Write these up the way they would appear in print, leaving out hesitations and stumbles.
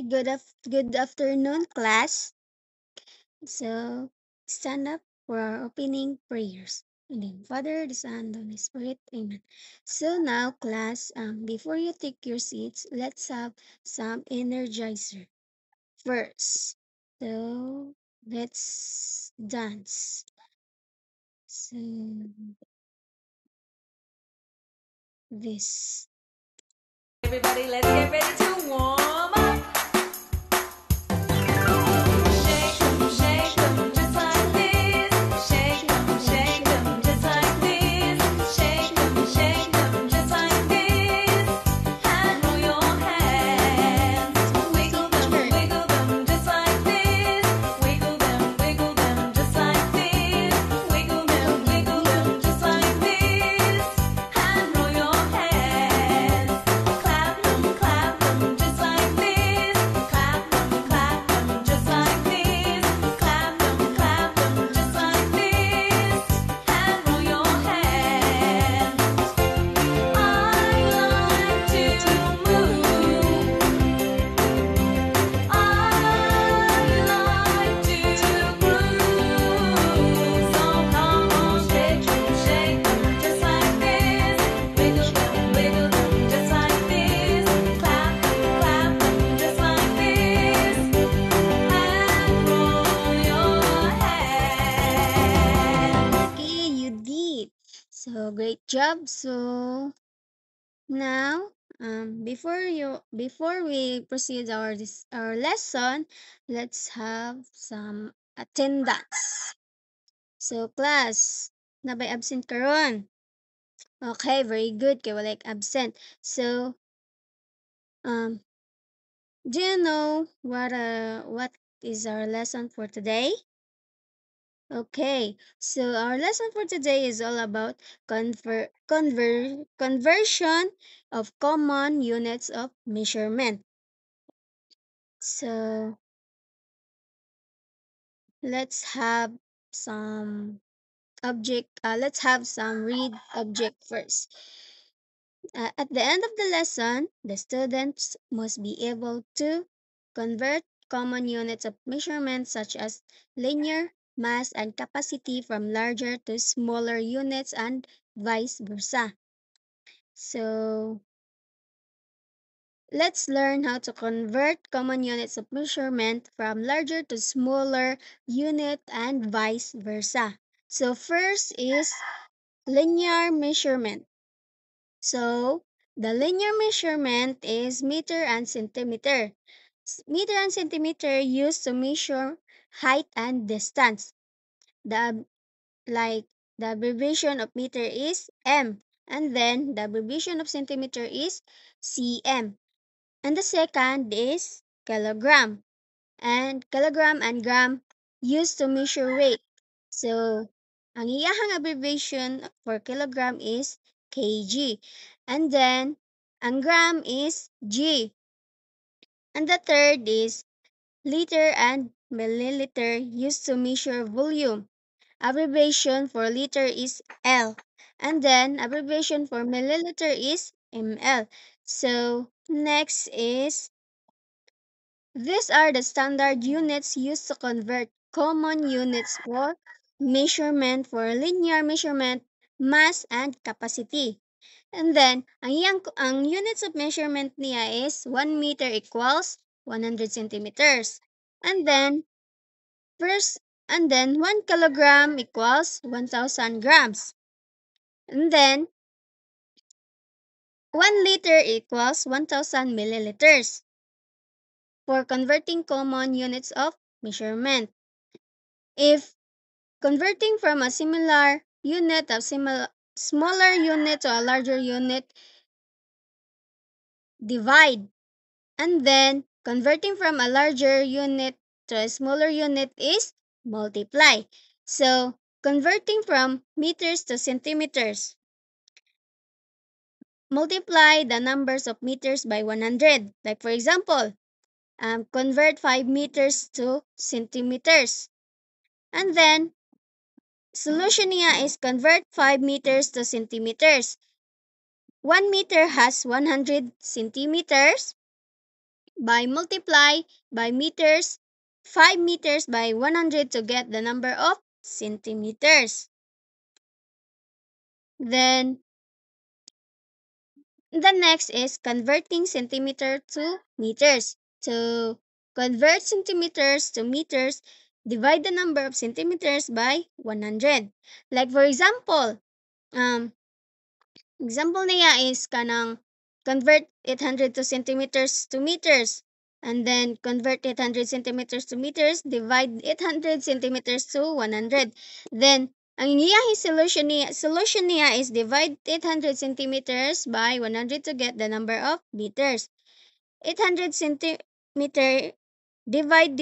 Good afternoon, class. So, stand up for our opening prayers. In the name of the Father, the Son, and the Holy Spirit. Amen. So now, class, before you take your seats, let's have some energizer first. So, let's dance. So, this. Everybody, let's get ready to warm up. Shake 'em, shake 'em, just like this. Shake 'em, shake 'em, just like this. Shake 'em, shake 'em, just like this. And roll your hands. Wiggle them, just like this. Wiggle them, just like this. Wiggle them, just like this. And roll your hands. Clap them, just like this. Clap them, just like this. Clap them, just like this. And roll your hands. I like to move. I like to groove. So come on, shake 'em, just like this. Wiggle them, just like this. Clap them, just like this. And roll your hands. Okay, you did. So, great job. So, now, before we proceed our lesson, let's have some attendance. So class, nabay absent karon. Okay, very good. Kay wala absent. So, um, do you know what is our lesson for today? Okay, so our lesson for today is all about conversion of common units of measurement. So let's have some let's have some read object first. At the end of the lesson, the students must be able to convert common units of measurement such as linear, mass, and capacity from larger to smaller units and vice versa. So, let's learn how to convert common units of measurement from larger to smaller unit and vice versa. So, first is linear measurement. So, the linear measurement is meter and centimeter. Meter and centimeter used to measure height and distance. The like the abbreviation of meter is m, and then the abbreviation of centimeter is cm. And the second is kilogram. And kilogram and gram used to measure weight. So, ang iyahang abbreviation for kilogram is kg. And then, ang gram is G. And the third is liter and milliliter used to measure volume. Abbreviation for liter is L. And then, abbreviation for milliliter is ml. So, next is these are the standard units used to convert common units for measurement for linear measurement, mass, and capacity. And then, ang units of measurement niya is 1 meter equals 100 centimeters. And then, first, and then 1 kilogram equals 1,000 grams. And then, 1 liter equals 1,000 milliliters for converting common units of measurement. If converting from a similar unit of smaller unit to a larger unit, divide. And then converting from a larger unit to a smaller unit is multiply. So converting from meters to centimeters, multiply the numbers of meters by 100. Like for example, convert 5 meters to centimeters. And then solution niya is convert 5 meters to centimeters. 1 meter has 100 centimeters. by multiply by meters, 5 meters by 100 to get the number of centimeters. Then the next is converting centimeter to meters. To convert centimeters to meters, divide the number of centimeters by 100. Like for um, example niya is kanang convert 800 to centimeters to meters. And then convert 800 centimeters to meters, divide 800 centimeters to 100. Then, ang iyahing solution niya is divide 800 centimeters by 100 to get the number of meters. 800 centimeter divide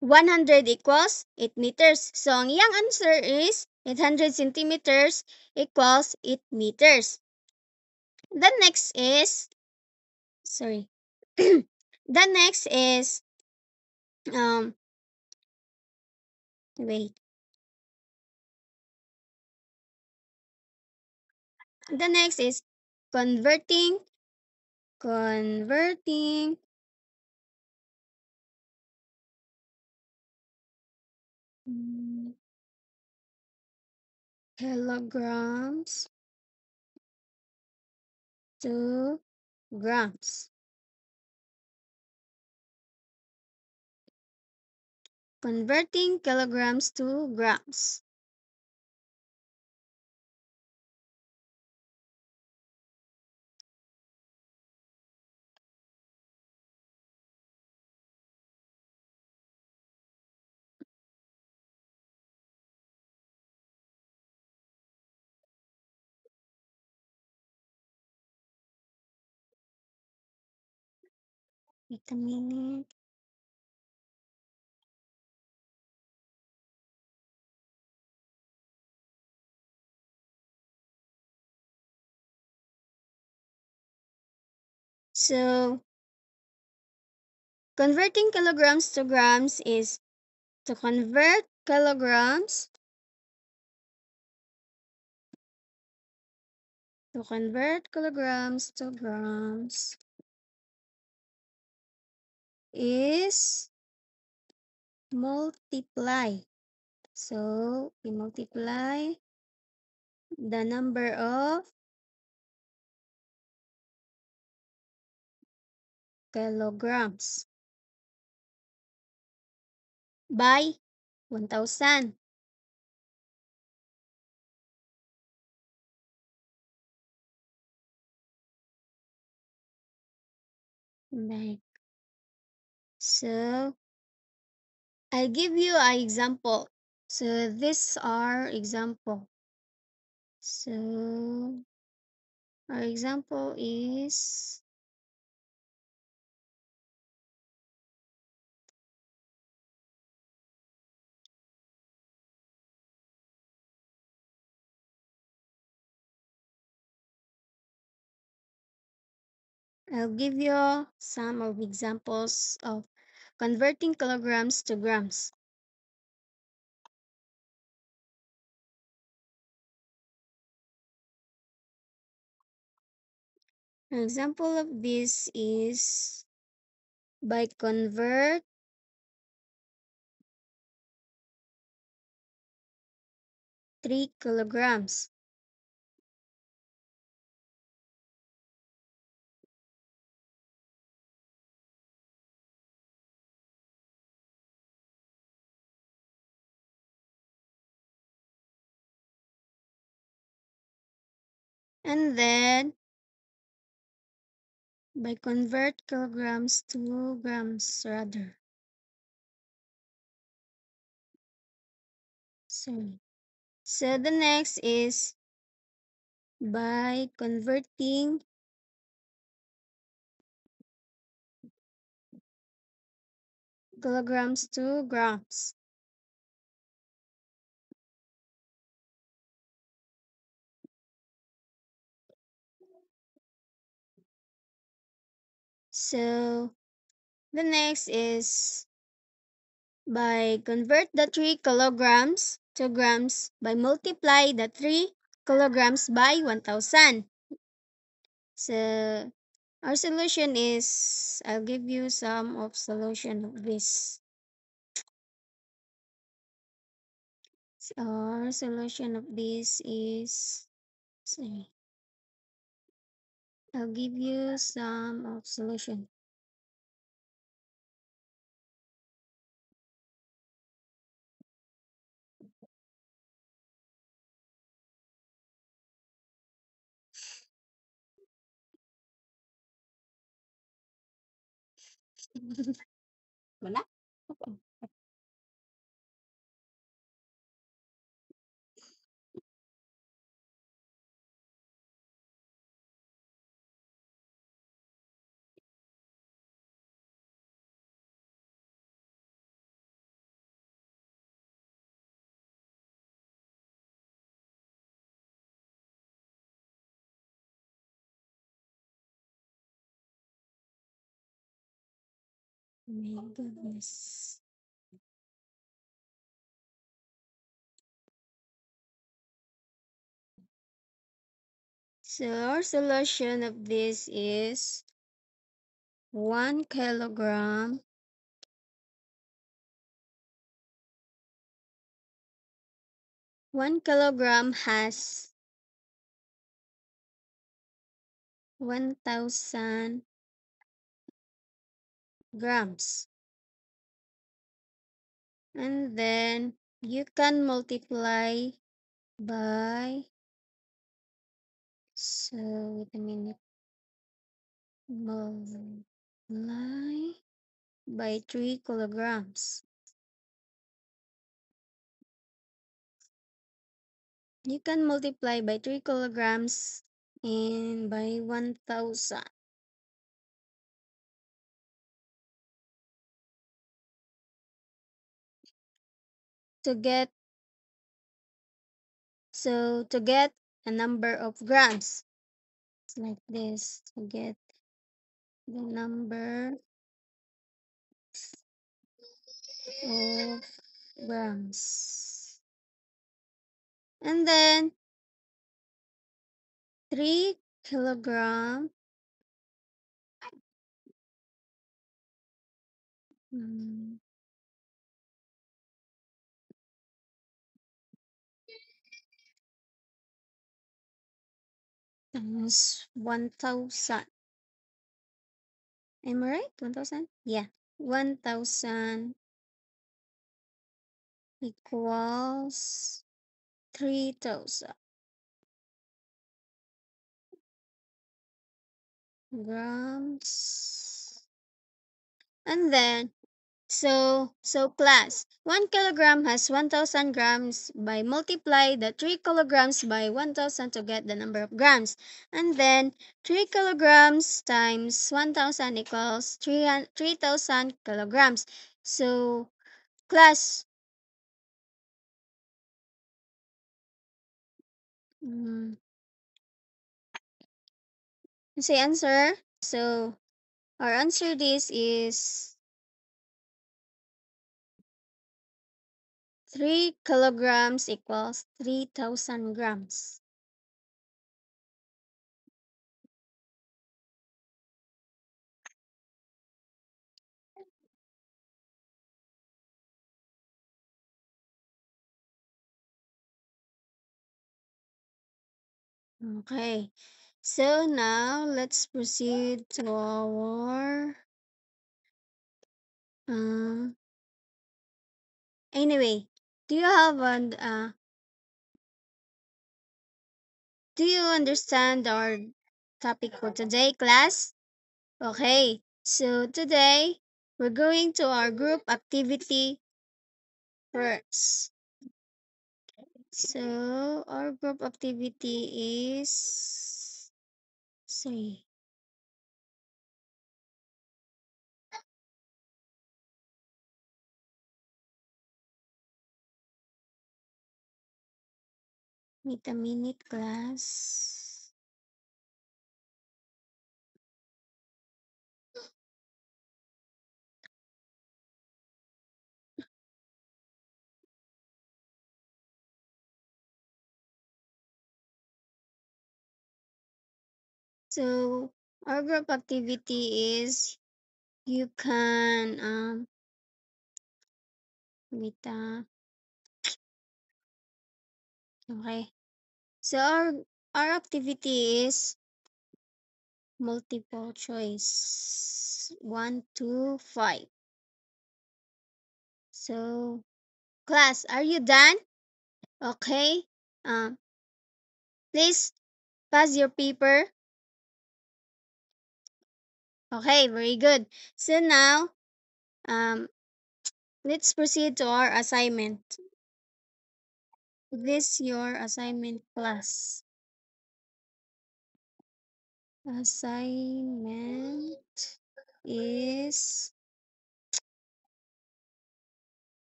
100 equals 8 meters. So, ang iyang answer is 800 centimeters equals 8 meters. The next is, sorry, the next is, um, wait, the next is converting, converting, mm, kilograms to grams. Converting kilograms to grams. Wait a minute. So, converting kilograms to grams is to convert kilograms to grams is multiply. So, we multiply the number of kilograms by 1,000. Like, so, I'll give you an example. So, these are example. So, our example is, I'll give you some of examples of converting kilograms to grams. An example of this is by convert 3 kilograms. And then by convert kilograms to grams rather. Sorry. So the next is by converting kilograms to grams. So the next is by convert the 3 kilograms to grams by multiply the 3 kilograms by 1,000. So Our solution is, I'll give you some of solution of this. Our solution of this is, sorry, I'll give you some of solution. Wala? Opo. My goodness. So our solution of this is 1 kilogram. 1 kilogram has 1,000 grams. And then you can multiply by, so wait a minute, multiply by 3 kilograms. You can multiply by 3 kilograms and by 1,000 to get, so to get a number of grams. It's like this, to get the number of grams. And then 3 kilogram mm, times 1,000. Am I right? 1,000? Yeah. 1,000 equals 3,000 grams. And then, so class, 1 kilogram has 1,000 grams. By multiply the 3 kilograms by 1,000 to get the number of grams. And then 3 kilograms times 1,000 equals 3,000 kilograms. So class, mm, say answer. So our answer this is 3 kilograms equals 3,000 grams. Okay. So now let's proceed to our uh, anyway, do you have an do you understand our topic for today, class? Okay. So today we're going to our group activity first. So our group activity is, sorry, wait a minute, class. So Our group activity is you can wait, okay. So our activity is multiple choice. 1, 2, 5. So class, are you done? Okay. Um, please pass your paper. Okay, very good. So now, um, let's proceed to our assignment. This your assignment class. Assignment is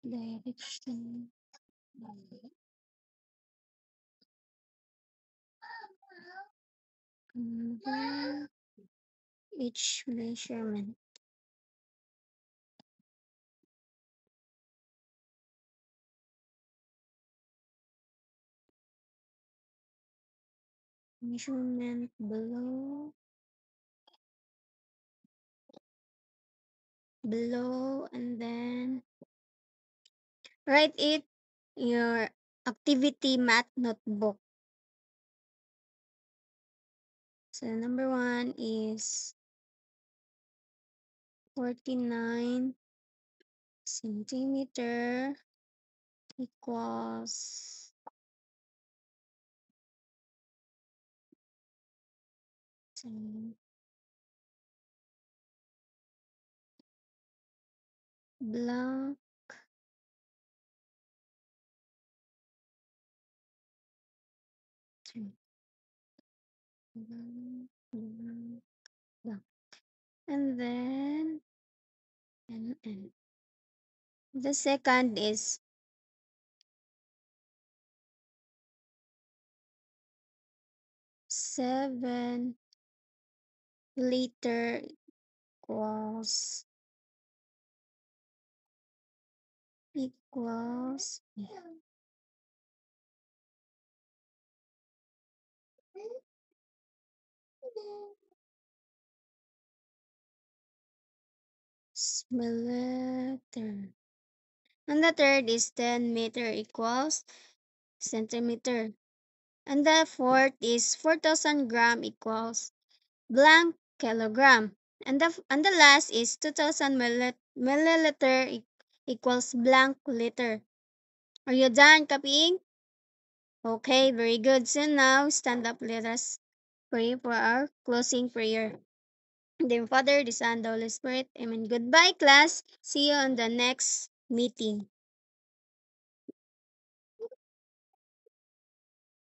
direction under each measurement. Measurement below, and then write it your activity math notebook. So number 1 is 49 centimeter equals um, blank blank, blank, blank. And then and the second is 7 liter equals milliliter. And the third is 10 meter equals centimeter. And the fourth is 4,000 gram equals blank kilogram. And the last is 2,000 milliliter equals blank liter. Are you done copying? Okay, very good. So now stand up. Let us pray for our closing prayer. In the name of the Father, the Son, the Holy Spirit. Amen. Goodbye, class. See you on the next meeting.